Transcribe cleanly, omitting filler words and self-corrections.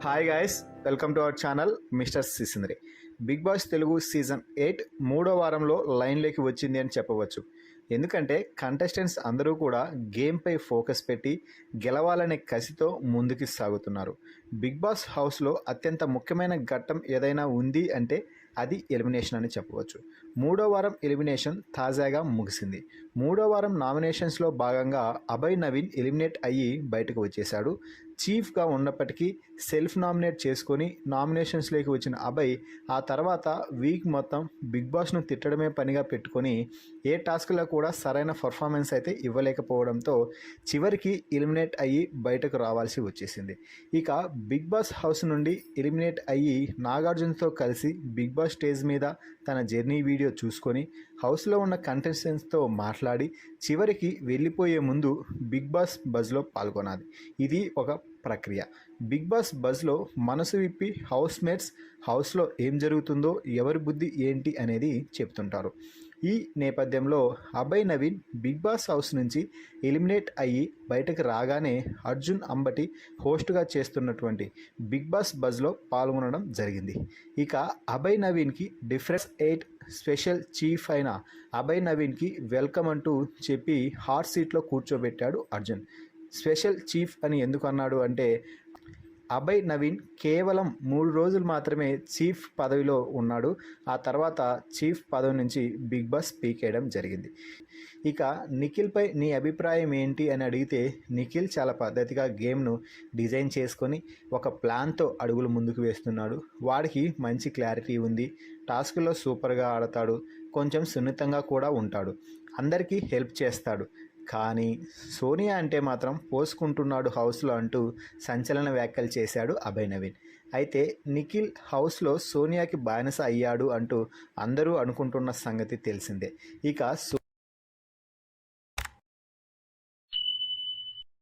Hi guys, welcome to our channel mister Sisindri. Big boss Telugu season 8 మూడో వారంలో లైన్లోకి వచ్చింది అని చెప్పవచ్చు. ఎందుకంటే కంటెస్టెంట్స్ అందరూ కూడా గేమ్పై ఫోకస్ పెట్టి గెలవాలనే కసితో ముందుకు సాగుతున్నారు. బిగ్ బాస్ హౌస్లో అత్యంత ముఖ్యమైన ఘట్టం ఏదైనా ఉంది అంటే అది ఎలిమినేషన్ అని చెప్పవచ్చు. మూడో వారం ఎలిమినేషన్ తాజాగా ముగిసింది. మూడో వారం నామినేషన్స్లో భాగంగా అభయ్ నవీన్ ఎలిమినేట్ అయ్యి బయటకు వచ్చేశాడు. చీఫ్గా ఉన్నప్పటికీ సెల్ఫ్ నామినేట్ చేసుకొని నామినేషన్స్లోకి వచ్చిన అభయ్ ఆ తర్వాత వీక్ మొత్తం బిగ్ బాస్ను తిట్టడమే పనిగా పెట్టుకొని ఏ టాస్క్లో కూడా సరైన పర్ఫార్మెన్స్ అయితే ఇవ్వలేకపోవడంతో చివరికి ఎలిమినేట్ అయ్యి బయటకు రావాల్సి వచ్చేసింది. ఇక బిగ్ బాస్ హౌస్ నుండి ఎలిమినేట్ అయ్యి నాగార్జునతో కలిసి బిగ్ బాస్ స్టేజ్ మీద తన జర్నీ వీడియో చూసుకొని హౌస్లో ఉన్న కంటెస్టెంట్స్తో మాట్లాడి చివరికి వెళ్ళిపోయే ముందు బిగ్ బాస్ బజ్లో పాల్గొనాలి. ఇది ఒక ప్రక్రియ. బిగ్ బాస్ బజ్లో మనసు విప్పి హౌస్ మేట్స్ హౌస్లో ఏం జరుగుతుందో, ఎవరి బుద్ధి ఏంటి అనేది చెప్తుంటారు. ఈ నేపథ్యంలో Abhay Naveen big boss house నుంచి ఎలిమినేట్ అయ్యి బయటకు రాగానే అర్జున్ అంబటి హోస్ట్గా చేస్తున్నటువంటి బిగ్ బాస్ బజ్లో పాల్గొనడం జరిగింది. ఇక అభయ్ నవీన్కి డిఫరెన్స్ 8 స్పెషల్ చీఫ్ అయిన అభయ్ నవీన్కి వెల్కమ్ అంటూ చెప్పి హాట్ సీట్లో కూర్చోబెట్టాడు అర్జున్. స్పెషల్ చీఫ్ అని ఎందుకు అన్నాడు అంటే అభయ్ నవీన్ కేవలం 3 రోజులు మాత్రమే చీఫ్ పదవిలో ఉన్నాడు. ఆ తర్వాత చీఫ్ పదవి నుంచి బిగ్ బాస్ పీకేయడం జరిగింది. ఇక నిఖిల్పై నీ అభిప్రాయం ఏంటి అని అడిగితే నిఖిల్ చాలా పద్ధతిగా గేమ్ను డిజైన్ చేసుకొని ఒక ప్లాన్తో అడుగులు ముందుకు వేస్తున్నాడు. వాడికి మంచి క్లారిటీ ఉంది. టాస్క్లో సూపర్గా ఆడతాడు. కొంచెం సున్నితంగా కూడా ఉంటాడు. అందరికీ హెల్ప్ చేస్తాడు. కానీ సోనియా అంటే మాత్రం పోసుకుంటున్నాడు హౌస్లో అంటూ సంచలన వ్యాఖ్యలు చేశాడు అభయ్ నవీన్. అయితే నిఖిల్ హౌస్లో సోనియాకి బానిస అయ్యాడు అంటూ అందరూ అనుకుంటున్న సంగతి తెలిసిందే. ఇక